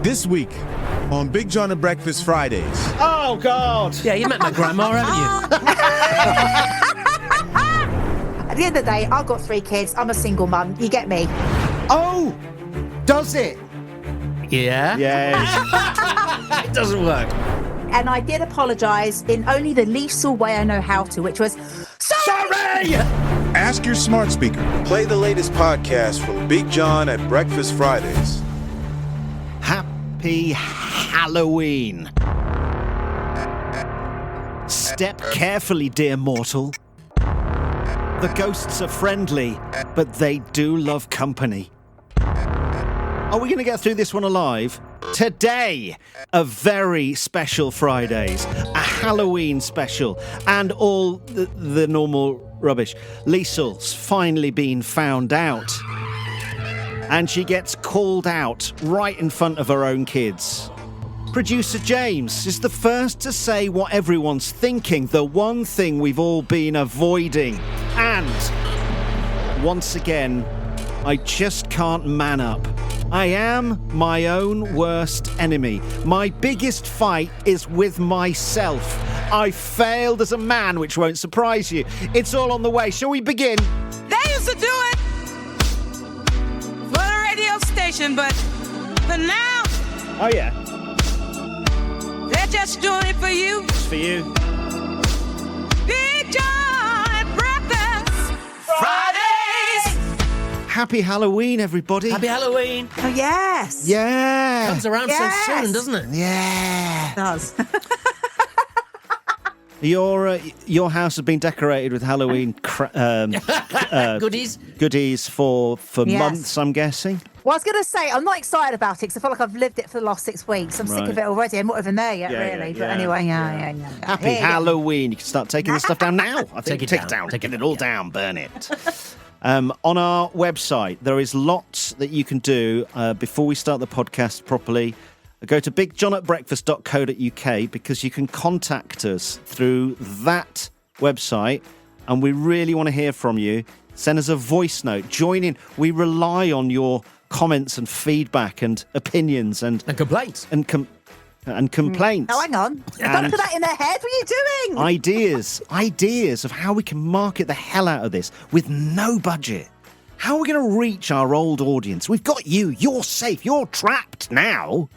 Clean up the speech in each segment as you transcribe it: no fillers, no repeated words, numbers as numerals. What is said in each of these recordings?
This week on Big John and Breakfast Fridays. Oh, God. Yeah, you met my grandma, haven't you? At the end of the day, I've got 3 kids. I'm a single mum. You get me? Oh, does it? Yeah? Yes. It doesn't work. And I did apologise in only the Liesl way I know how to, which was, sorry! Ask your smart speaker. Play the latest podcast from Big John at Breakfast Fridays. Happy Halloween. Step carefully, dear mortal. The ghosts are friendly, but they do love company. Are we going to get through this one alive? Today, a very special Fridays, a Halloween special, and all the normal rubbish. Liesl's finally been found out. And she gets called out right in front of her own kids. Producer James is the first to say what everyone's thinking, the one thing we've all been avoiding. And once again, I just can't man up. I am my own worst enemy. My biggest fight is with myself. I failed as a man, which won't surprise you. It's all on the way. Shall we begin? They used to do it for the radio station, but now Oh, yeah. they're just doing it for you. It's for you. Big John at Breakfast Fridays. Happy Halloween, everybody. Happy Halloween. Oh, yes. Yeah. Comes around Yes. so soon, doesn't it? Yeah. It does. Your house has been decorated with Halloween Goodies. goodies for Yes. months, I'm guessing. Well, I was going to say, I'm not excited about it because I feel like I've lived it for the last 6 weeks. I'm sick Right. of it already. I'm not even there yet, Yeah, really. yeah, But yeah. anyway, yeah. Happy Here you go. Halloween. You can start taking the stuff down now. I think Take it down. Get it all down. Burn it. On our website, there is lots that you can do before we start the podcast properly. Go to bigjohnatbreakfast.co.uk because you can contact us through that website, and we really want to hear from you. Send us a voice note. Join in. We rely on your comments and feedback and opinions and complaints. and complaints. Oh, hang on. Don't put that in their head. What are you doing? Ideas of how we can market the hell out of this with no budget. How are we going to reach our old audience? We've got you. You're safe. You're trapped now.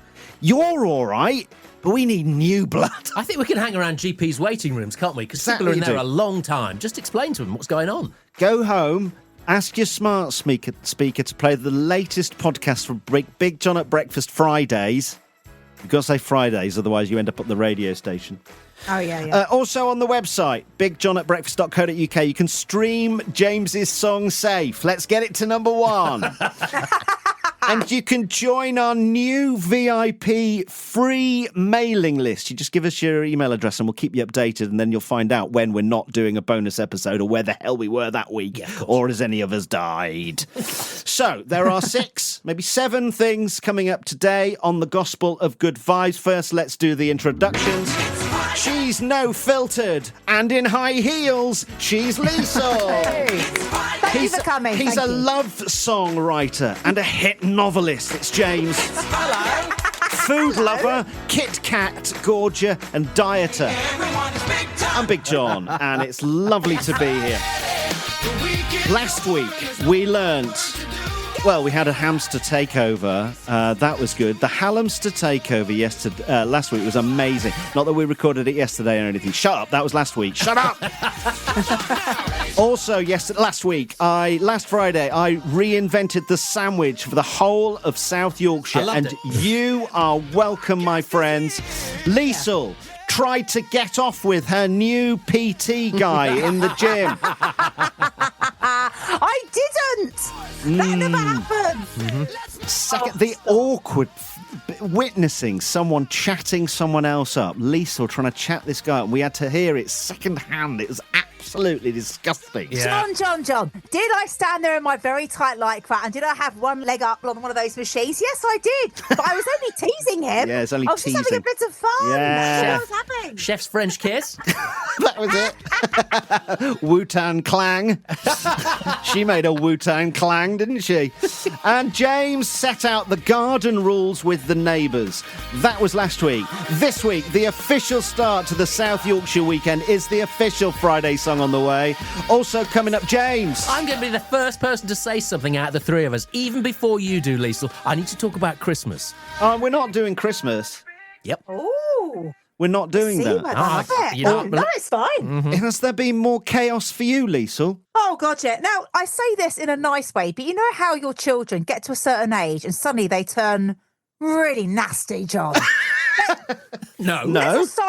You're all right, but we need new blood. I think we can hang around GP's waiting rooms, can't we? Because people are in there a long time. Just explain to them what's going on. Go home, ask your smart speaker to play the latest podcast from Big John at Breakfast Fridays. You've got to say Fridays, otherwise you end up at the radio station. Oh, yeah. Also on the website, bigjohnatbreakfast.co.uk, you can stream James's song Safe. Let's get it to number 1. And you can join our new VIP free mailing list. You just give us your email address and we'll keep you updated, and then you'll find out when we're not doing a bonus episode or where the hell we were that week, or has any of us died. So there are 6, maybe 7 things coming up today on the Gospel of Good Vibes. First, let's do the introductions. She's no filtered, and in high heels, she's Liesl. Thank you for coming. He's Thank a you. love song writer and a hit novelist. It's James. Hello. Food lover, Kit Kat, gorger, and dieter. I'm Big John, and it's lovely to be here. Last week, we learnt... Well, we had a hamster takeover. That was good. The Hallamster takeover last week was amazing. Not that we recorded it yesterday or anything. Shut up. That was last week. Shut up. Also, last Friday, I reinvented the sandwich for the whole of South Yorkshire. I loved and it. you are welcome, my friends. Liesl tried to get off with her new PT guy in the gym. I didn't. That never happened. Second, the awkward witnessing someone chatting someone else up. Liesl trying to chat this guy up. We had to hear it secondhand. It was absolutely disgusting. Yeah. John, did I stand there in my very tight lycra and did I have one leg up on one of those machines? Yes, I did. But I was only teasing him. Yeah, it's only I was just having a teasing. bit of fun. Yeah. That's what I was having. Chef's French kiss. That was it. Wu-Tang Clang. She made a Wu-Tang Clang, didn't she? And James set out the garden rules with the neighbours. That was last week. This week, the official start to the South Yorkshire weekend is the official Friday song on the way. Also coming up, James. I'm going to be the first person to say something out of the three of us, even before you do, Liesl. I need to talk about Christmas. We're not doing Christmas. Yep. Ooh. We're not doing See, that. I love it. you know, No, it's fine. Has there been more chaos for you, Liesl? Oh, God, yeah. Now, I say this in a nice way, but you know how your children get to a certain age and suddenly they turn really nasty, John? No. There's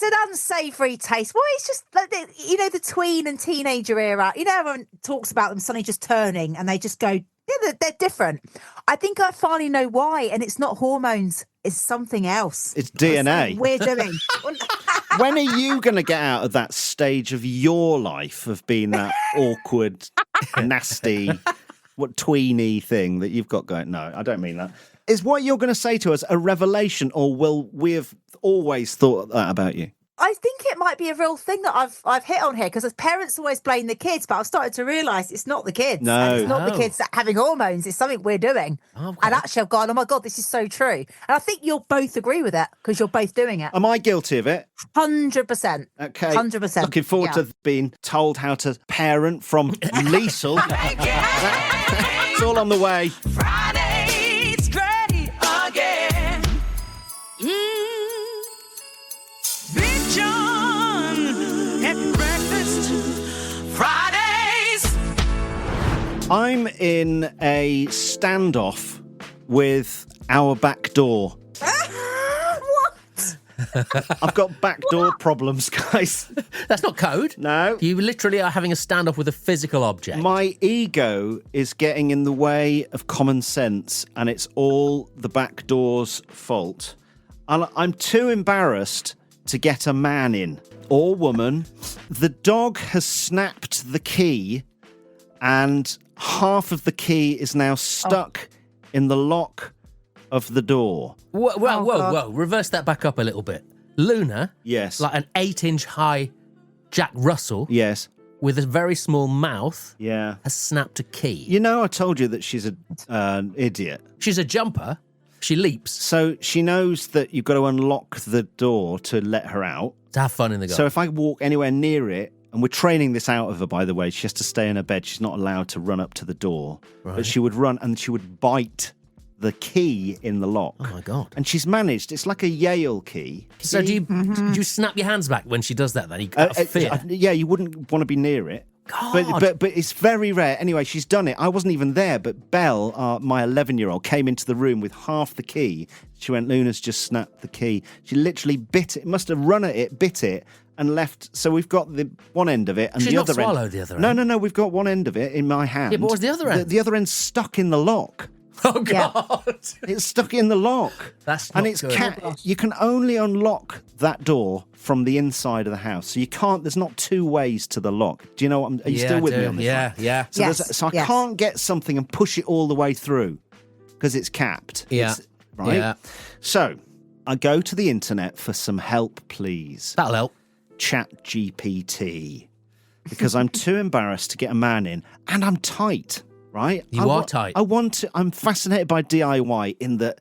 an unsavoury taste. Well, it's just, like the tween and teenager era. You know, everyone talks about them suddenly just turning and they just go, yeah, they're different. I think I finally know why, and it's not hormones. It's something else. It's DNA. We're doing. When are you going to get out of that stage of your life of being that awkward, nasty, tweeny thing that you've got going? No, I don't mean that. Is what you're going to say to us a revelation, or will we have always thought that about you? I think it might be a real thing that I've hit on here, because as parents always blame the kids, but I've started to realise it's not the kids. No. And it's not the kids that are having hormones. It's something we're doing. Okay. And actually I've gone, oh my God, this is so true. And I think you'll both agree with it because you're both doing it. Am I guilty of it? 100%. Okay. 100%. Looking forward to being told how to parent from Liesl. It's all on the way. Friday's great again. Big John at breakfast. Fridays. I'm in a standoff with our back door. What? I've got backdoor problems, guys. That's not code. No. You literally are having a standoff with a physical object. My ego is getting in the way of common sense, and it's all the back door's fault. And I'm too embarrassed to get a man in or woman. The dog has snapped the key, and half of the key is now stuck in the lock of the door. Whoa. Reverse that back up a little bit. Luna, Yes. like an 8-inch high Jack Russell Yes. with a very small mouth, Yeah. has snapped a key. You know, I told you that she's an idiot. She's a jumper. She leaps So she knows that you've got to unlock the door to let her out. to have fun in the garden. So if I walk anywhere near it, and we're training this out of her, by the way, she has to stay in her bed. She's not allowed to run up to the door. Right. But she would run and she would bite the key in the lock. Oh, my God. And she's managed. It's like a Yale key. So do you snap your hands back when she does that then? You out of fear? Yeah, you wouldn't want to be near it. God. But it's very rare. Anyway, she's done it. I wasn't even there, but Belle, my 11-year-old, came into the room with half the key. She went, Luna's just snapped the key. She literally bit it, must have run at it, bit it, and left. So we've got the one end of it and She's the not other end. swallowed the other end. No, we've got one end of it in my hand. Yeah, but what's the other end? The other end's stuck in the lock. Oh, God. It's stuck in the lock. That's and not it's good. you can only unlock that door from the inside of the house. So you can't, there's not two ways to the lock. Do you know what are you still with me on this? Yeah, one? yeah. So, Yes, so I yes. can't get something and push it all the way through because it's capped. Yeah. Right? Yeah. So I go to the internet for some help, please. That'll help. Chat GPT. Because I'm too embarrassed to get a man in and I'm tight, right? You are tight. I'm fascinated by DIY in that,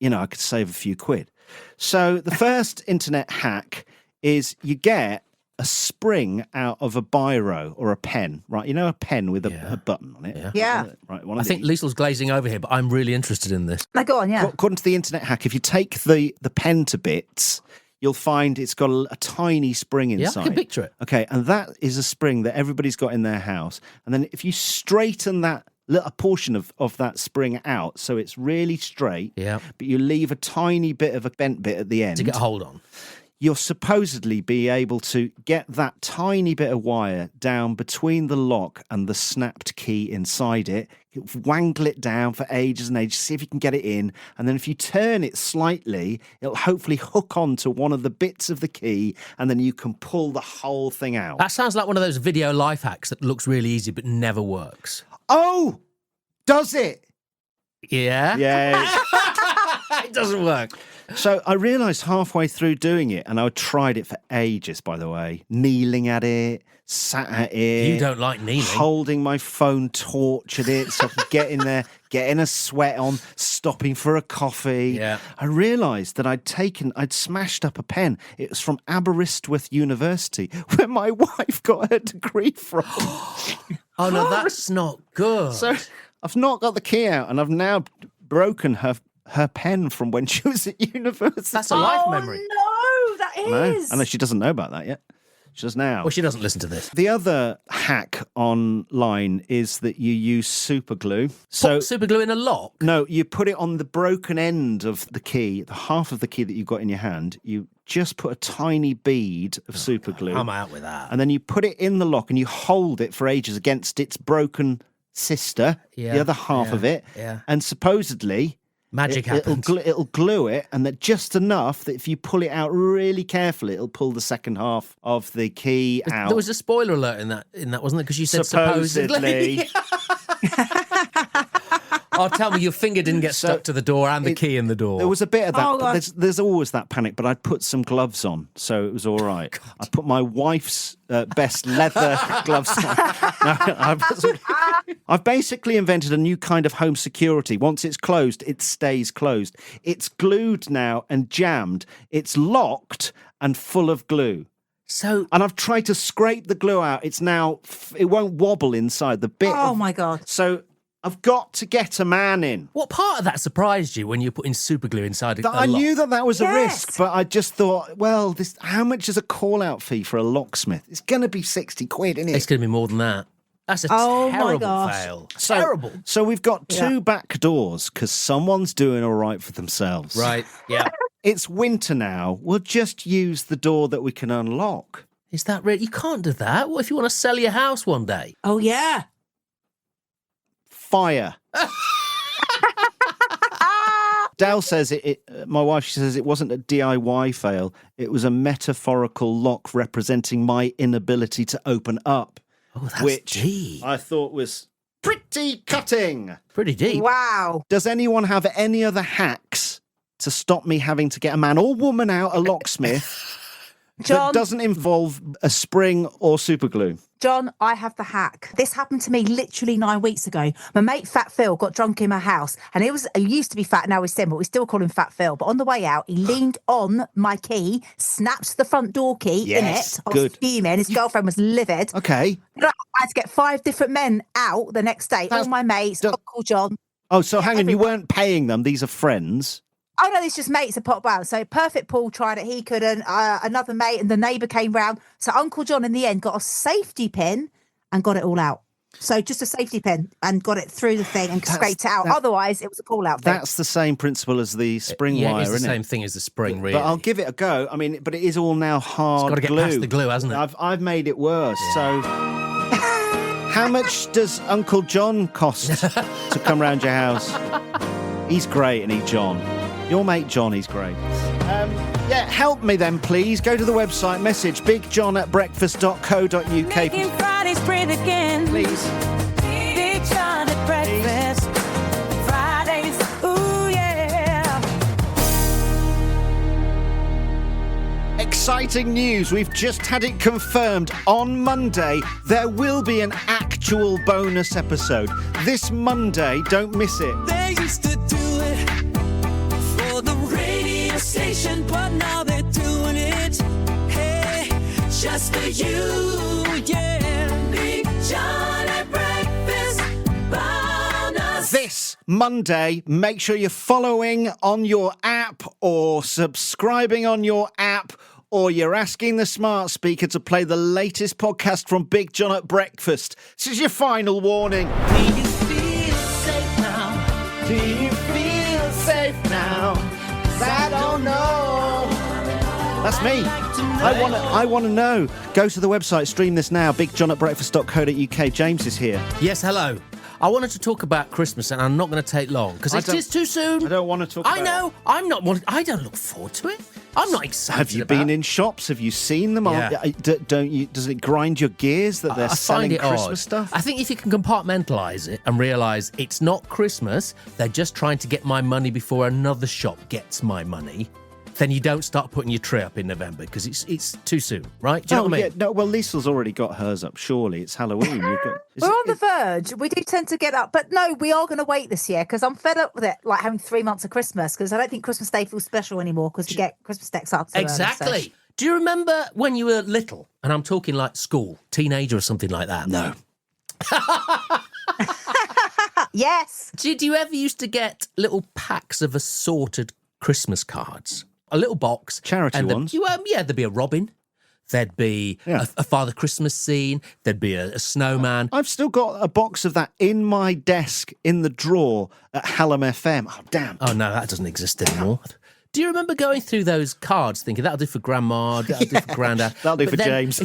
I could save a few quid. So the first internet hack is you get a spring out of a biro or a pen, right? You know, a pen with a button on it. Yeah. Right. One I of think these. Liesl's glazing over here, but I'm really interested in this. Now go on, yeah. According to the internet hack, if you take the pen to bits, you'll find it's got a tiny spring Yeah, inside. I can picture it. Okay, and that is a spring that everybody's got in their house. And then if you straighten a portion of that spring out so it's really straight, Yeah. but you leave a tiny bit of a bent bit at the end. To get a hold on. you'll supposedly be able to get that tiny bit of wire down between the lock and the snapped key inside it, wangle it down for ages and ages, see if you can get it in, and then if you turn it slightly, it'll hopefully hook onto one of the bits of the key, and then you can pull the whole thing out. That sounds like one of those video life hacks that looks really easy but never works. Oh! Does it? Yeah? Yeah. It doesn't work. So I realised halfway through doing it, and I tried it for ages, by the way, kneeling at it, sat at it. You don't like kneeling. Holding my phone torch at it so I could get in there, getting a sweat on, stopping for a coffee. Yeah. I realised that I'd smashed up a pen. It was from Aberystwyth University, where my wife got her degree from. Oh, no, that's not good. So I've not got the key out, and I've now broken her pen from when she was at university. That's a life memory. No, that is. I know she doesn't know about that yet. She does now. Well, she doesn't listen to this. The other hack online is that you use super glue. So Put super glue in a lock? no, you put it on the broken end of the key, the half of the key that you've got in your hand. You just put a tiny bead of super glue. I'm out with that. And then you put it in the lock and you hold it for ages against its broken sister, the other half of it. Yeah. And supposedly Magic it'll happens. it'll glue it, and that just enough that if you pull it out really carefully, it'll pull the second half of the key out. There was a spoiler alert in that, wasn't there? Because you said supposedly. Oh, tell me your finger didn't get stuck to the door and the key in the door. There was a bit of that. Oh, But God. there's always that panic, but I'd put some gloves on, so it was all right. I put my wife's best leather gloves on. No, I've basically invented a new kind of home security. Once it's closed, it stays closed. It's glued now and jammed. It's locked and full of glue. So, And I've tried to scrape the glue out. It's now, it won't wobble inside the bit. Oh, my God. So I've got to get a man in. what part of that surprised you when you were putting super glue inside a I lock? knew that was a Yes. risk, but I just thought, well, how much is a call-out fee for a locksmith? It's going to be 60 quid, isn't It's it? going to be more than that. That's a Oh, my terrible gosh. fail. Terrible. So we've got two Yeah. back doors because someone's doing all right for themselves. Right, yeah. It's winter now. We'll just use the door that we can unlock. Is that really? You can't do that. What if you want to sell your house one day? Oh, yeah. Fire. Dal says my wife, she says it wasn't a DIY fail. It was a metaphorical lock representing my inability to open up. Oh, that's which deep. I thought was pretty cutting. Pretty deep. Wow. Does anyone have any other hacks to stop me having to get a man or woman out, a locksmith, John, that doesn't involve a spring or super glue? John, I have the hack. This happened to me literally 9 weeks ago. My mate Fat Phil got drunk in my house, and he used to be fat, now he's thin, but we still call him Fat Phil. But on the way out, he leaned on my key, snapped the front door key Yes, in it. I was good. fuming. His girlfriend was livid. Okay. I had to get 5 different men out the next day. That's- All my mates, don't- Uncle John. Oh, so hang on, you everyone. weren't paying them. These are friends. Oh no, it's just mates that pop out. So perfect Paul tried it, he couldn't. Another mate and the neighbour came round. So Uncle John in the end got a safety pin and got it all out. So just a safety pin and got it through the thing and scraped it out. Otherwise, it was a call-out thing. That's the same principle as the spring Yeah, wire, it's the isn't same it? thing as the spring, really. But I'll give it a go. I mean, but it is all now hard gotta get glue. past the glue, hasn't it? I've made it worse. So, how much does Uncle John cost to come round your house? He's great, isn't he, John? Your mate John, he's great. Yeah, help me then, please. Go to the website, message bigjohn@breakfast.co.uk. Making Fridays breathe again. Please. Big John at breakfast. Fridays, ooh yeah. Exciting news. We've just had it confirmed. On Monday, there will be an actual bonus episode. This Monday, don't miss it. They used to do it for the radio station, but now they're doing it, hey, just for you, yeah. Big John at breakfast, bonus. This Monday, make sure you're following on your app or subscribing on your app, or you're asking the smart speaker to play the latest podcast from Big John at Breakfast. This is your final warning. Do you feel safe now? Do you feel safe now? 'Cause I don't know. That's That's me. I want to know. Go to the website, stream this now, bigjohnatbreakfast.co.uk. James is here. Yes, hello. I wanted to talk about Christmas, and I'm not going to take long because it is too soon. I don't want to talk about it. I know. I'm not. I don't look forward to it. I'm not excited. Have you been in shops? Have you seen them? Yeah. Don't you? Does it grind your gears that they're selling Christmas odd. stuff? I think if you can compartmentalise it and realise it's not Christmas, they're just trying to get my money before another shop gets my money, then you don't start putting your tree up in November because it's too soon, right? Do you know what I mean? Yeah, no, well, Liesl's already got hers up. Surely it's Halloween. We're on the verge. We do tend to get up, but no, we are going to wait this year because I'm fed up with it, like having 3 months of Christmas, because I don't think Christmas Day feels special anymore because we get Christmas decks up. Exactly. So. Do you remember when you were little, and I'm talking like school, teenager or something like that? No. Yes. Did you ever used to get little packs of assorted Christmas cards? A little box. Charity ones? There'd be a robin. There'd be a Father Christmas scene. There'd be a snowman. I've still got a box of that in my desk in the drawer at Hallam FM. Oh, damn. Oh, no, that doesn't exist anymore. Do you remember going through those cards thinking, that'll do for Grandma, that'll do for Grandad? That'll do for James.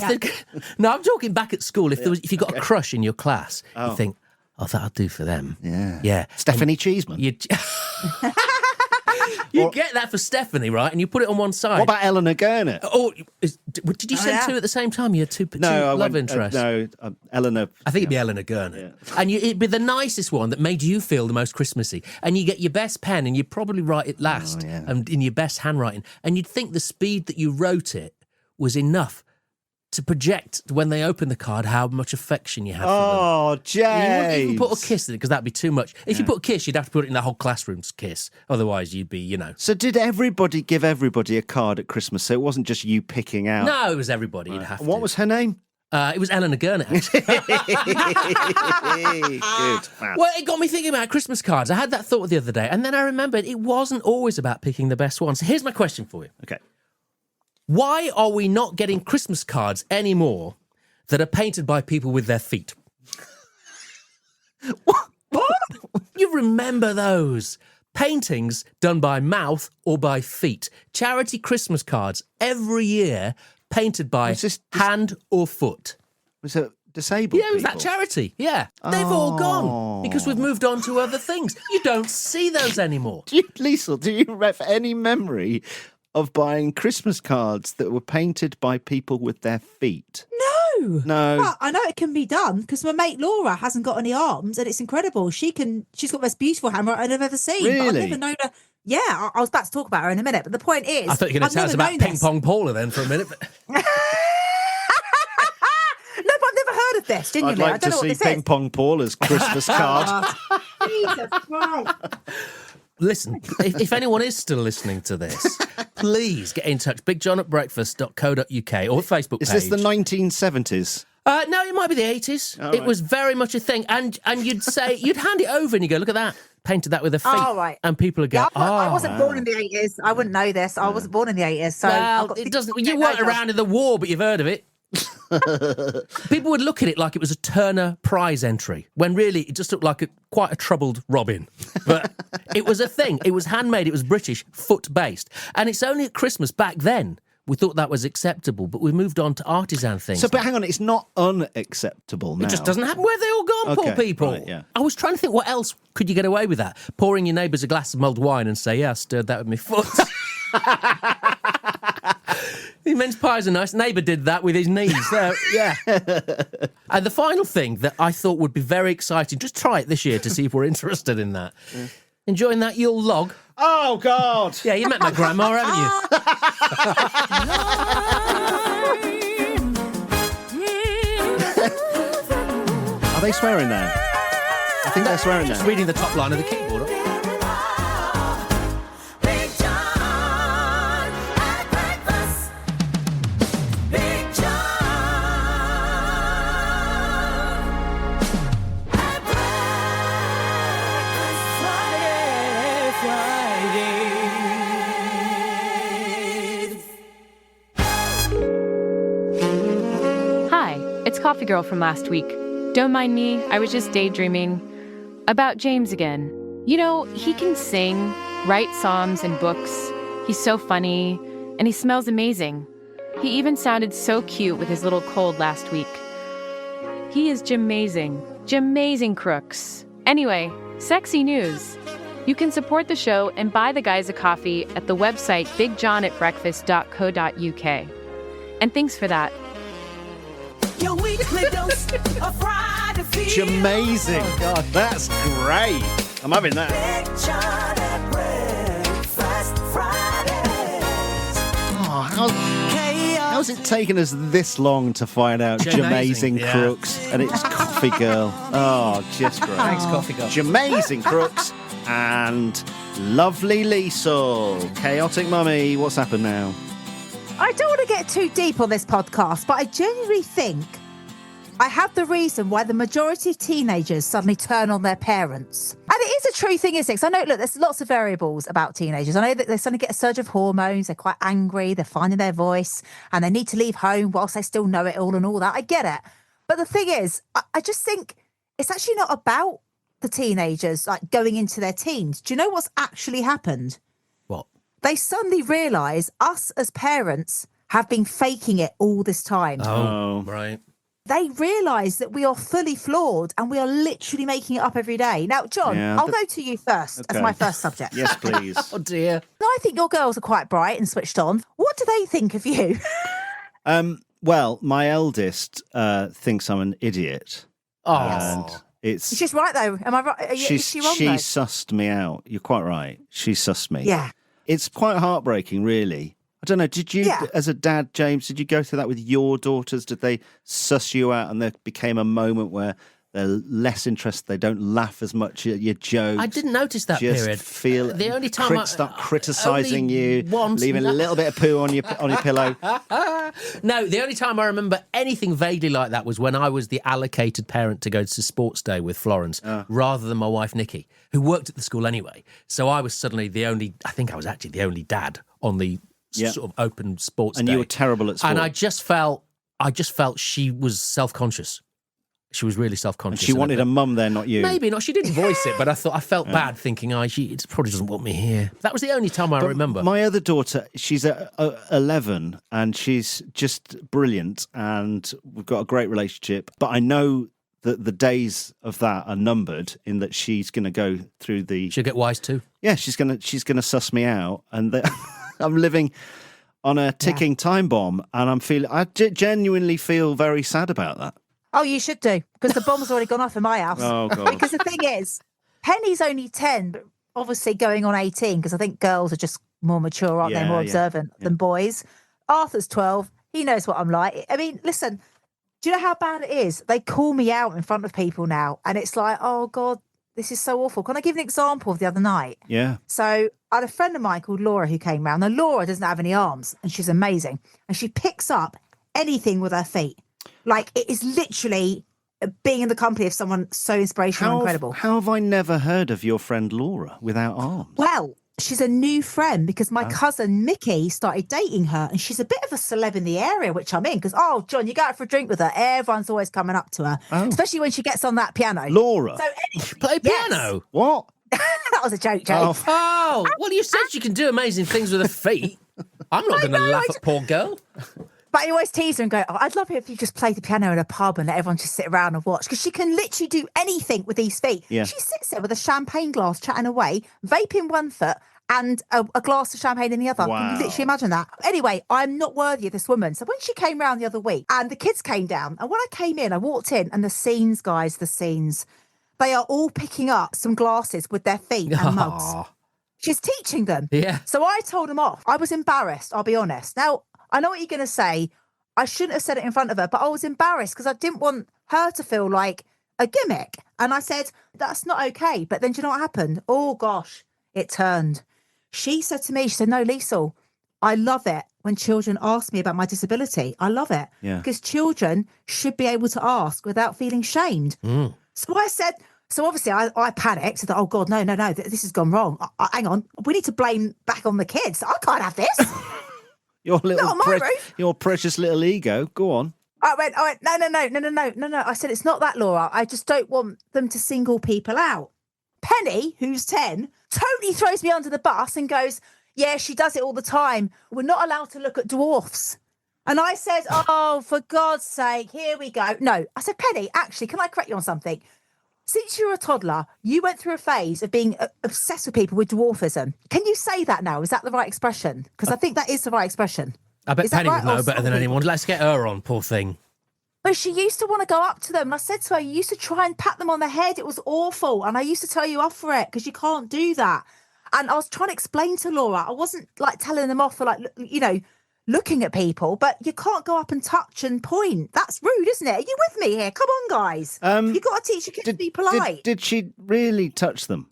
No, I'm talking back at school. If you got a crush in your class, you think, oh, that'll do for them. Yeah. Stephanie Cheeseman. You get that for Stephanie, right? And you put it on one side. What about Eleanor Gurnett? Oh, did you send two at the same time? You had two love interests. Eleanor. I think it'd be Eleanor Gurnett. Yeah. And it'd be the nicest one that made you feel the most Christmassy. And you get your best pen and you'd probably write it last and in your best handwriting. And you'd think the speed that you wrote it was enough to project when they open the card how much affection you have for them. Oh, James. You wouldn't even put a kiss in it because that'd be too much. If you put a kiss, you'd have to put it in the whole classroom's kiss. Otherwise, you'd be, So did everybody give everybody a card at Christmas? So it wasn't just you picking out? No, it was everybody. You'd have to. What was her name? It was Eleanor Gurnett, actually. Good. Well, it got me thinking about Christmas cards. I had that thought the other day, and then I remembered it wasn't always about picking the best ones. So here's my question for you. Okay. Why are we not getting Christmas cards anymore that are painted by people with their feet? What? You remember those? Paintings done by mouth or by feet. Charity Christmas cards every year painted by hand or foot. Was it disabled Yeah, it was that charity. Yeah. They've all gone because we've moved on to other things. You don't see those anymore. Liesl, do you have any memory of buying Christmas cards that were painted by people with their feet? No. Well, I know it can be done because my mate Laura hasn't got any arms and it's incredible. She's got the most beautiful handwriting I've ever seen. Really? But I've never known her. Yeah, I was about to talk about her in a minute, but the point is, I thought you were going to tell us about Ping Pong Paula then for a minute. But... No, but I've never heard of this, genuinely. I'd like to see Ping Pong Paula's Christmas card. Jesus Christ. Listen, if anyone is still listening to this, please get in touch. bigjohnatbreakfast.co.uk or Facebook page. Is this the 1970s? No, it might be the 80s. It was very much a thing. And you'd hand it over and you go, look at that. Painted that with a feet. Oh, right. And people would go, I wasn't born in the 80s. I wouldn't know this. I wasn't born in the 80s. So well, it doesn't. You weren't around in the war, but you've heard of it. People would look at it like it was a Turner Prize entry, when really it just looked like quite a troubled robin. But it was a thing. It was handmade. It was British, foot-based. And it's only at Christmas back then we thought that was acceptable, but we moved on to artisan things. So, but hang on, it's not unacceptable now. It just doesn't happen. Where they all gone, poor people? Right, yeah. I was trying to think, what else could you get away with that? Pouring your neighbours a glass of mulled wine and say, yeah, I stirred that with my foot. The mince pies are nice. Neighbour did that with his knees. Yeah. And the final thing that I thought would be very exciting, just try it this year to see if we're interested in that. Yeah. Enjoying that Yule log? Oh, God. Yeah, you met my grandma, haven't you? Are they swearing now? I think they're swearing now. Just reading the top line of the keyboard. It's Coffee Girl from last week. Don't mind me, I was just daydreaming about James again. You know, he can sing, write psalms and books. He's so funny, and he smells amazing. He even sounded so cute with his little cold last week. He is Jamazing. Jamazing Crooks. Anyway, sexy news. You can support the show and buy the guys a coffee at the website bigjohnatbreakfast.co.uk. And thanks for that. Your weekly dose of Friday fever. Jamazing. Oh, God. That's great. I'm having that. Big John at Breakfast Fridays. Oh, how's it taken us this long to find out Jamazing yeah. Crooks? And it's Coffee Girl. Oh, just great. Thanks, Coffee Girl. Jamazing Crooks and lovely Liesl. Chaotic Mummy, what's happened now? I don't want to get too deep on this podcast, but I genuinely think I have the reason why the majority of teenagers suddenly turn on their parents. And it is a true thing, isn't it? 'Cause I know, look, there's lots of variables about teenagers. I know that they suddenly get a surge of hormones, they're quite angry, they're finding their voice, and they need to leave home whilst they still know it all and all that. I get it. But the thing is, I just think it's actually not about the teenagers like going into their teens. Do you know what's actually happened? What? They suddenly realise us as parents have been faking it all this time. Oh, right. They realise that we are fully flawed and we are literally making it up every day. Now, John, I'll go to you first as my first subject. Yes, please. Oh, dear. I think your girls are quite bright and switched on. What do they think of you? Well, my eldest thinks I'm an idiot. Oh. And it's... She's right, though. Am I right? Is she wrong, She though? sussed me out. You're quite right. She sussed me. Yeah. It's quite heartbreaking, really. I don't know. Did you, as a dad, James, did you go through that with your daughters? Did they suss you out and there became a moment where they're less interested? They don't laugh as much at your jokes? I didn't notice that just period. Feel The only time start criticising only you, once- leaving a little bit of poo on your pillow. No, the only time I remember anything vaguely like that was when I was the allocated parent to go to sports day with Florence, rather than my wife Nikki, who worked at the school anyway. So I was suddenly I think I was actually the only dad on the sort of open sports And day. you were terrible at sport. And I just felt she was self-conscious. She was really self-conscious. She wanted a mum there, not you. Maybe not. She didn't voice it, but I felt bad thinking, she probably doesn't want me here. That was the only time I remember. My other daughter, she's 11 and she's just brilliant and we've got a great relationship. But I know that the days of that are numbered in that she's going to go through the... She'll get wise too. Yeah, she's gonna suss me out and I'm living on a ticking time bomb and I genuinely feel very sad about that. Oh, you should do, because the bomb's already gone off in my house. Oh, God. Because the thing is, Penny's only 10, but obviously going on 18, because I think girls are just more mature, aren't they? More observant than boys. Arthur's 12. He knows what I'm like. I mean, listen, do you know how bad it is? They call me out in front of people now, and it's like, oh, God, this is so awful. Can I give an example of the other night? Yeah. So I had a friend of mine called Laura who came round. Now, Laura doesn't have any arms, and she's amazing. And she picks up anything with her feet. Like, it is literally being in the company of someone so inspirational and incredible. How have I never heard of your friend Laura without arms? Well, she's a new friend because my cousin Mickey started dating her and she's a bit of a celeb in the area, which I'm in. Because, John, you go out for a drink with her, everyone's always coming up to her, especially when she gets on that piano. Laura? So, Play piano? What? That was a joke, James. Oh, well, you said she can do amazing things with her feet. I'm not going to laugh at poor girl. But I always tease her and go, I'd love it if you just played the piano in a pub and let everyone just sit around and watch. Because she can literally do anything with these feet. Yeah. She sits there with a champagne glass chatting away, vape in one foot and a glass of champagne in the other. Wow. Can you literally imagine that? Anyway, I'm not worthy of this woman. So when she came round the other week and the kids came down, and when I came in, I walked in and the scenes, guys, they are all picking up some glasses with their feet and mugs. She's teaching them. Yeah. So I told them off. I was embarrassed, I'll be honest. Now, I know what you're going to say. I shouldn't have said it in front of her, but I was embarrassed because I didn't want her to feel like a gimmick. And I said, that's not okay. But then do you know what happened? Oh, gosh, it turned. She said to me, she said, no, Liesl, I love it when children ask me about my disability. I love it. Yeah. Because children should be able to ask without feeling shamed. So I said... So obviously I panicked. I thought, oh, God, no, this has gone wrong. Hang on. We need to blame back on the kids. I can't have this. Your precious little ego. Go on. I went, no. I said, it's not that, Laura. I just don't want them to single people out. Penny, who's 10, totally throws me under the bus and goes, Yeah, she does it all the time. We're not allowed to look at dwarfs. And I said, oh, for God's sake, here we go. No, I said, Penny, actually, can I correct you on something? Since you were a toddler, you went through a phase of being obsessed with people with dwarfism. Can you say that now? Is that the right expression? Because I think that is the right expression. I bet Is that Penny right? would know Or better than some anyone. Let's get her on, poor thing. But she used to want to go up to them. And I said to her, you used to try and pat them on the head. It was awful. And I used to tell you off for it because you can't do that. And I was trying to explain to Laura, I wasn't like telling them off for like, you know, looking at people, but you can't go up and touch and point. That's rude, isn't it? Are you with me here? Come on, guys. You've got to teach your kids to be polite. Did she really touch them?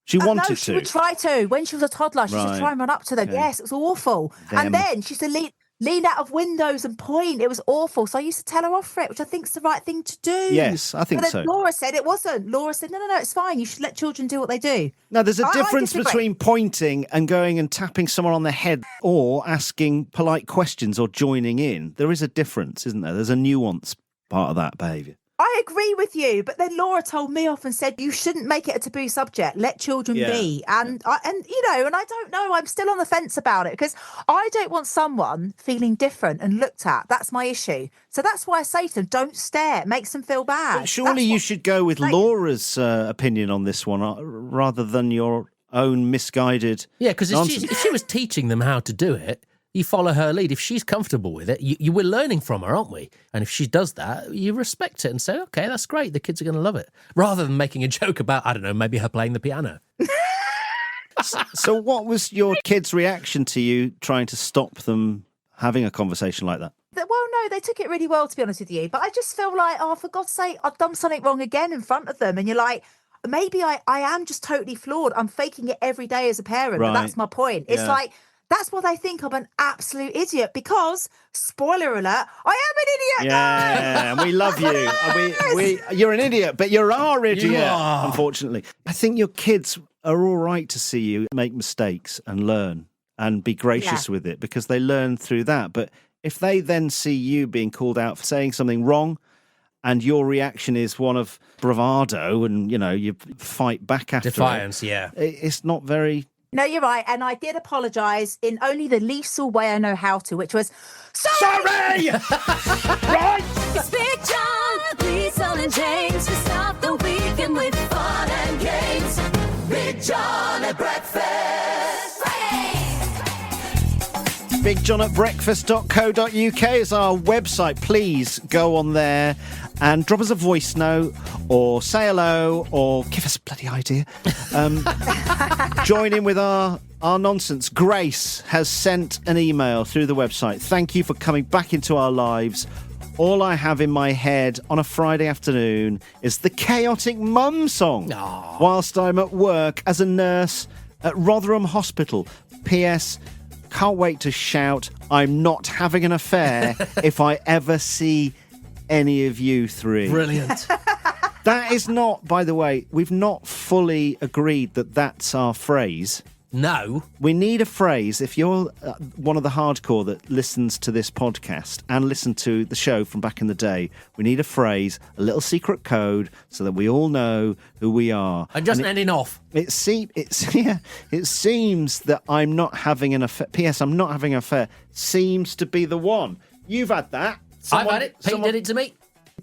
She wanted to. No, she would try to. When she was a toddler, she used to try and run up to them. Okay. Yes, it was awful. And then she used to lean out of windows and point. It was awful. So I used to tell her off for it, which I think is the right thing to do. Yes, I think but so. then Laura said it wasn't. Laura said, no, it's fine. You should let children do what they do. No, there's a I difference disagree. between pointing and going and tapping someone on the head or asking polite questions or joining in. There is a difference, isn't there? There's a nuance part of that behaviour. I agree with you, but then Laura told me off and said you shouldn't make it a taboo subject. Let children be, and I don't know. I'm still on the fence about it because I don't want someone feeling different and looked at. That's my issue. So that's why I say to them, don't stare. It makes them feel bad. But surely you should go with Laura's opinion on this one rather than your own misguided. Yeah, because if she was teaching them how to do it, you follow her lead. If she's comfortable with it, you we're learning from her, aren't we? And if she does that, you respect it and say, okay, that's great. The kids are going to love it. Rather than making a joke about, I don't know, maybe her playing the piano. So what was your kids' reaction to you trying to stop them having a conversation like that? Well, no, they took it really well, to be honest with you. But I just feel like, oh, for God's sake, I've done something wrong again in front of them. And you're like, maybe I am just totally flawed. I'm faking it every day as a parent. Right. But that's my point. It's like, that's why they think I'm an absolute idiot because, spoiler alert, I am an idiot. Yeah, and we love you. You're an idiot, but you're our idiot, You are. unfortunately. I think your kids are all right to see you make mistakes and learn and be gracious with it because they learn through that. But if they then see you being called out for saying something wrong and your reaction is one of bravado and, you know, you fight back after Defiance, it's not very... No, you're right. And I did apologise in only the Liesl way I know how to, which was, sorry! Right? It's Big John, Liesl and James. We start the weekend with fun and games. Big John at breakfast. BigJohn@breakfast.co.uk is our website. Please go on there and drop us a voice note or say hello or give us a bloody idea. Join in with our nonsense. Grace has sent an email through the website. Thank you for coming back into our lives. All I have in my head on a Friday afternoon is the Chaotic Mum song whilst I'm at work as a nurse at Rotherham Hospital. P.S. Can't wait to shout, I'm not having an affair if I ever see any of you three. Brilliant. That is not, by the way, we've not fully agreed that that's our phrase. No. We need a phrase. If you're one of the hardcore that listens to this podcast and listened to the show from back in the day, we need a phrase, a little secret code, so that we all know who we are. And just ending off. It seems that I'm not having an affair. P.S. I'm not having an affair. Seems to be the one. You've had that. I've had it. Pete did it to me.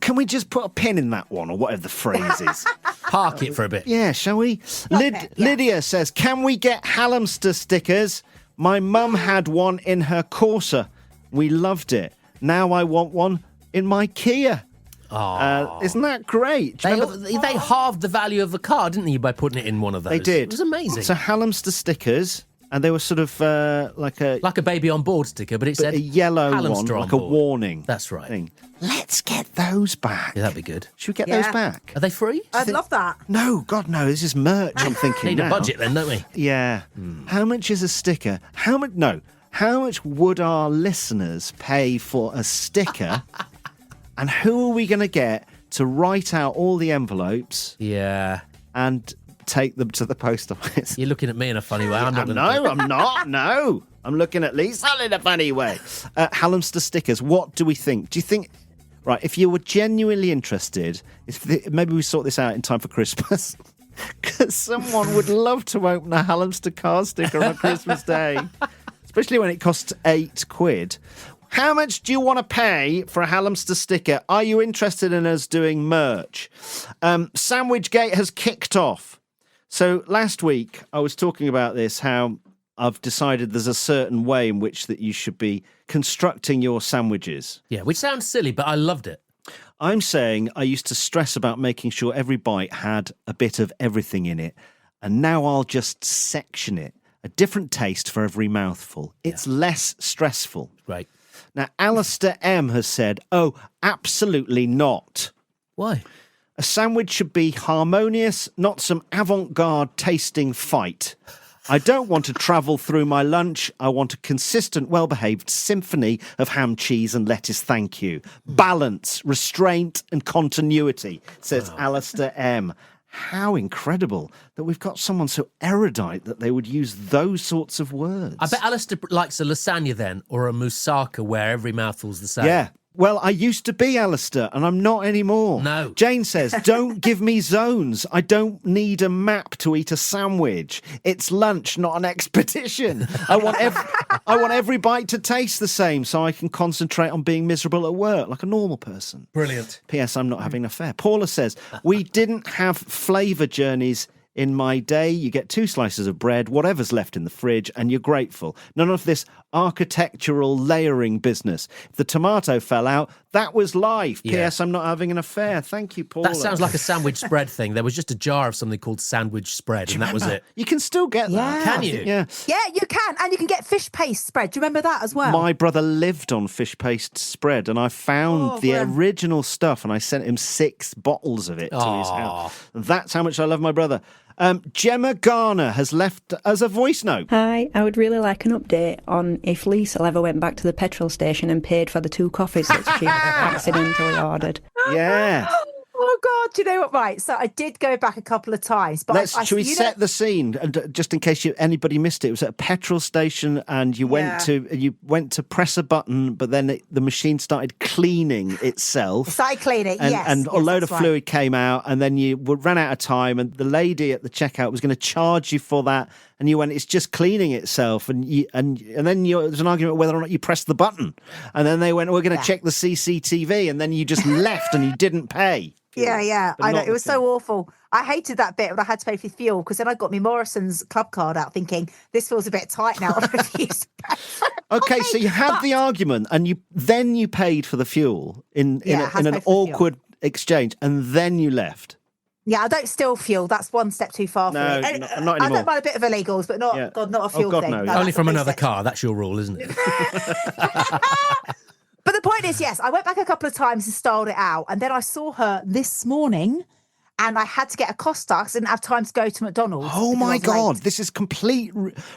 Can we just put a pin in that one, or whatever the phrase is? Park it for a bit. Yeah, shall we? Lydia says, can we get Hallamster stickers? My mum had one in her Corsa. We loved it. Now I want one in my Kia. Isn't that great? Do you remember They halved the value of the car, didn't they, by putting it in one of those? They did. It was amazing. So Hallamster stickers, and they were sort of like a baby on board sticker, but it said a yellow Hallamster one, on like a board. warning. That's right. Thing. Let's get those back. Yeah, that'd be good. Should we get those back? Are they free? I'd love that. No, God, no. This is merch. I'm thinking. Need now. a budget then, don't we? Yeah. How much is a sticker? How much? No. How much would our listeners pay for a sticker? And who are we going to get to write out all the envelopes? Yeah. And take them to the post office? You're looking at me in a funny way. I'm not. No, I'm not. No, I'm looking at Liesl in a funny way. Hallamster stickers. What do we think? Do you think? Right, if you were genuinely interested, maybe we sort this out in time for Christmas. Because someone would love to open a Hallamster car sticker on Christmas Day, especially when it costs £8. How much do you want to pay for a Hallamster sticker? Are you interested in us doing merch? Sandwichgate has kicked off. So last week I was talking about this, how I've decided there's a certain way in which that you should be constructing your sandwiches. Yeah, which sounds silly, but I loved it. I'm saying I used to stress about making sure every bite had a bit of everything in it, and now I'll just section it. A different taste for every mouthful. It's less stressful. Right. Now, Alistair M. has said, oh, absolutely not. Why? A sandwich should be harmonious, not some avant-garde tasting fight. I don't want to travel through my lunch. I want a consistent, well-behaved symphony of ham, cheese and lettuce, thank you. Balance, restraint and continuity, says Alistair M. How incredible that we've got someone so erudite that they would use those sorts of words. I bet Alistair likes a lasagna then, or a moussaka where every mouthful's the same. Yeah. Well, I used to be Alistair, and I'm not anymore. No. Jane says, don't give me zones. I don't need a map to eat a sandwich. It's lunch, not an expedition. I want every bite to taste the same so I can concentrate on being miserable at work like a normal person. Brilliant. P.S. I'm not having an affair. Paula says, we didn't have flavour journeys in my day. You get 2 slices of bread, whatever's left in the fridge, and you're grateful. None of this architectural layering business. If the tomato fell out, that was life. Yeah. P.S. I'm not having an affair. Thank you, Paula. That sounds like a sandwich spread thing. There was just a jar of something called sandwich spread, and that was it. You can still get that. Yeah. Can you? Yeah. Yeah, you can. And you can get fish paste spread. Do you remember that as well? My brother lived on fish paste spread, and I found the brilliant. original stuff, and I sent him 6 bottles of it to his house. That's how much I love my brother. Gemma Garner has left us a voice note. Hi, I would really like an update on if Liesl ever went back to the petrol station and paid for the 2 coffees that she accidentally ordered. Yeah. Oh, God, do you know what? Right, so I did go back a couple of times. But Should we set the scene? And just in case anybody missed it, it was at a petrol station, and you went to press a button, but then the machine started cleaning itself. Started cleaning, yes. And a load of that's fluid came out, and then you ran out of time, and the lady at the checkout was going to charge you for that, and you went, it's just cleaning itself, and then there was an argument whether or not you pressed the button, and then they went, we're going to check the CCTV, and then you just left and you didn't pay. Yeah. But I know. not It was the so awful. I hated that bit when I had to pay for fuel, because then I got me Morrison's club card out thinking, this feels a bit tight now. I refused to pay for it. Okay, so you had the argument, and you paid for the fuel in an awkward exchange, and then you left. Yeah, I don't steal fuel. That's one step too far for No, me. not I anymore. don't mind a bit of illegals, but not not a fuel God, thing. no. No, Only that's from a another basic. car. That's your rule, isn't it? But the point is, yes, I went back a couple of times and styled it out, and then I saw her this morning, and I had to get a Costa because I didn't have time to go to McDonald's. Oh because I my was God, late. this is complete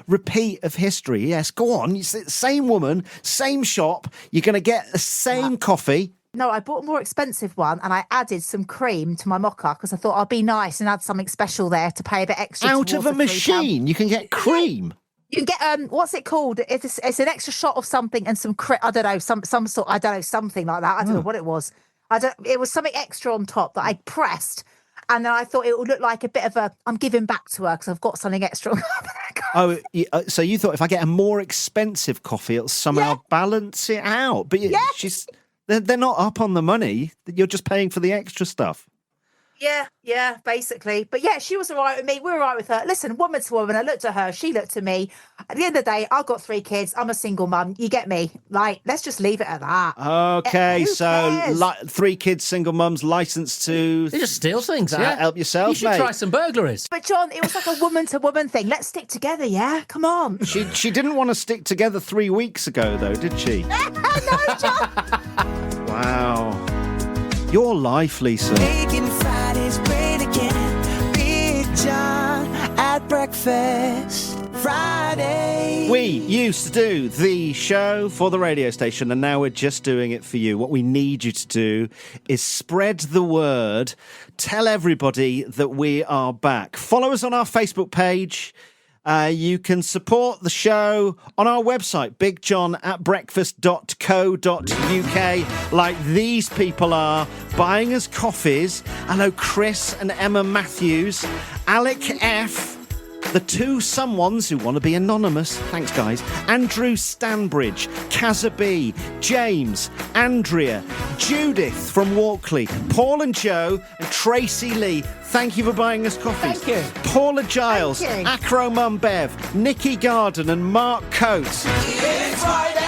repeat of history. Yes, go on. It's the same woman, same shop. You're going to get the same coffee. No, I bought a more expensive one, and I added some cream to my mocha because I thought I'd be nice and add something special there to pay a bit extra. Out of towards a the £3. machine, you can get cream. You can get what's it called? It's an extra shot of something and some I don't know, some sort. I don't know, something like that. I don't know what it was. It was something extra on top that I pressed, and then I thought it would look like a bit of I'm giving back to her because I've got something extra on top. So you thought if I get a more expensive coffee, it'll somehow balance it out. But they're not up on the money. You're just paying for the extra stuff. Yeah, basically. But yeah, she was all right with me. We were all right with her. Listen, woman to woman, I looked at her, she looked at me. At the end of the day, I've got 3 kids. I'm a single mum. You get me? Like, let's just leave it at that. Okay, Who so cares? 3 kids, single mums, licensed to... You just steal things, help yourself, You should mate. try some burglaries. But John, it was like a woman to woman thing. Let's stick together, yeah? Come on. She didn't want to stick together 3 weeks ago, though, did she? No, John. Wow. Your life, Lisa. Making Fridays great again. Big John at breakfast. Friday. We used to do the show for the radio station, and now we're just doing it for you. What we need you to do is spread the word. Tell everybody that we are back. Follow us on our Facebook page. You can support the show on our website, bigjohn@breakfast.co.uk, like these people are, buying us coffees. Hello, Chris and Emma Matthews, Alec F., the two someones who want to be anonymous. Thanks, guys. Andrew Stanbridge, Kazza B, James, Andrea, Judith from Walkley, Paul and Joe, and Tracy Lee. Thank you for buying us coffees. Thank you. Paula Giles, Thank you. Acro Mum Bev, Nikki Garden, and Mark Coates. It's Friday.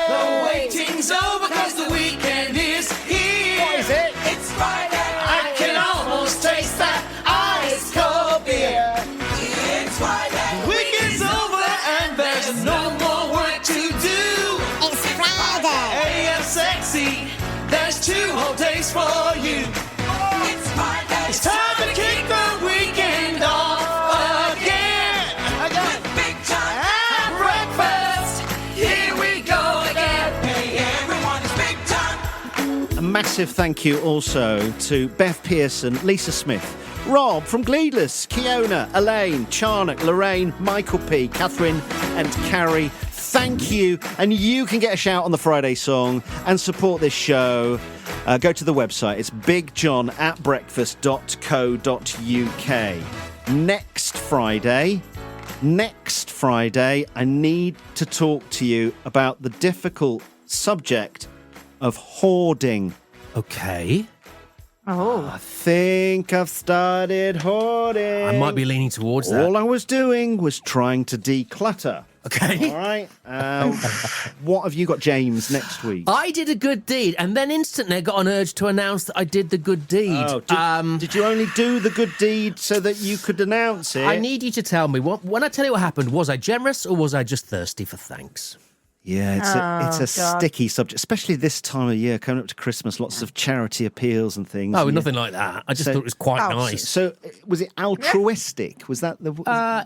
The waiting's over because the weekend is here. What is it? It's Friday. I can almost taste that ice cold beer. It's Friday. The weekend's over and there's no more work to do. It's Friday. Hey, I'm sexy. There's 2 whole days for you. It's Friday. It's time to kick the weekend off again. With Big John at breakfast. Here we go again. Hey, everyone, it's Big John. A massive thank you also to Beth Pearson, Lisa Smith, Rob from Gleedless, Kiona, Elaine, Charnock, Lorraine, Michael P, Catherine and Carrie. Thank you. And you can get a shout on the Friday song and support this show. Go to the website. It's bigjohn@breakfast.co.uk. Next Friday, I need to talk to you about the difficult subject of hoarding. Okay. Oh. I think I've started hoarding. I might be leaning towards that. All I was doing was trying to declutter. Okay. All right. What have you got, James, next week? I did a good deed, and then instantly I got an urge to announce that I did the good deed. Oh, did you only do the good deed so that you could announce it? I need you to tell me, when I tell you what happened, was I generous or was I just thirsty for thanks? Yeah, it's a God. sticky subject, especially this time of year, coming up to Christmas, lots of charity appeals and things. Oh, and nothing like that. I just thought it was quite nice. So, was it altruistic? Was that the...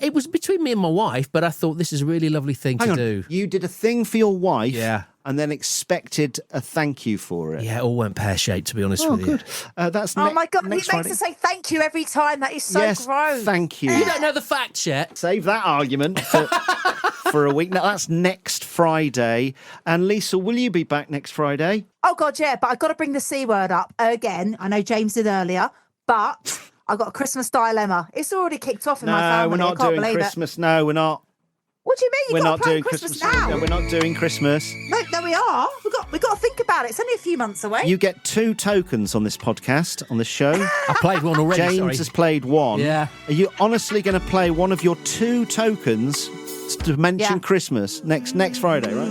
It was between me and my wife, but I thought this is a really lovely thing Hang to on, do. you did a thing for your wife Yeah. and then expected a thank you for it. Yeah, it all went pear-shaped, to be honest Oh, with you. good. That's Oh my God, he next makes Friday. us say thank you every time. That is so Yes, gross. thank you. You don't know the facts yet. Save that argument for a week. Now, that's next Friday. And Lisa, will you be back next Friday? Oh God, yeah, but I've got to bring the C word up again. I know James did earlier, but I've got a Christmas dilemma. It's already kicked off in my family. No, we're not I can't doing believe Christmas. No, we're not. It. What do you mean? We're You've got not to plan doing Christmas Christmas. now. No, we're not doing Christmas. No, we are. We've got to think about it. It's only a few months away. You get 2 tokens on this podcast, on this show. I played one already, James sorry. has played 1. Yeah. Are you honestly going to play one of your 2 tokens to mention Yeah. Christmas next Friday, right?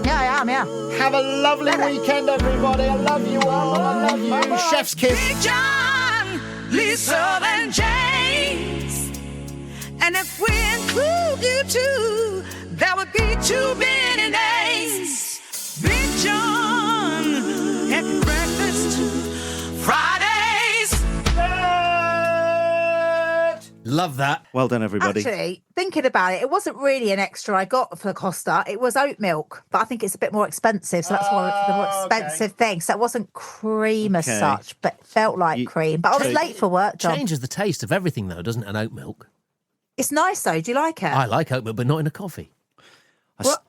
Yeah, I am, yeah. Have a lovely weekend, everybody. I love you all. I love you. Chef's kiss. Big John, Liesl and James. And if we include you too, that would be too many names. Big John at breakfast Fridays. Love that. Well done, everybody. Actually, thinking about it, it wasn't really an extra I got for Costa. It was oat milk, but I think it's a bit more expensive, so that's why it's the more expensive thing. So it wasn't cream as Okay. such, but it felt like cream. But I was so- late for work, John. Changes the taste of everything, though, doesn't it? An oat milk. It's nice though. Do you like it? I like oat milk, but not in a coffee. Well,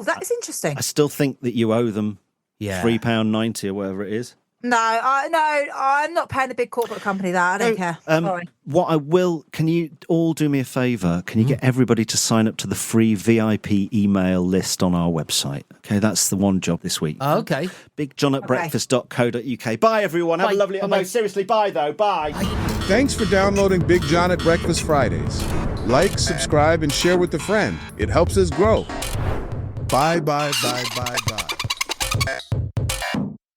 that is interesting. I still think that you owe them Yeah. £3.90 or whatever it is. No, I'm not paying a big corporate company that. I don't care. Sorry. What I will, can you all do me a favour? Can you get everybody to sign up to the free VIP email list on our website? Okay, that's the one job this week. Oh, okay. BigJohn@breakfast.co.uk. Bye, everyone. Have Bye. a lovely... Bye-bye. No, seriously, bye, though. Bye. Thanks for downloading Big John at Breakfast Fridays. Like, subscribe, and share with a friend. It helps us grow. Bye, bye, bye, bye, bye.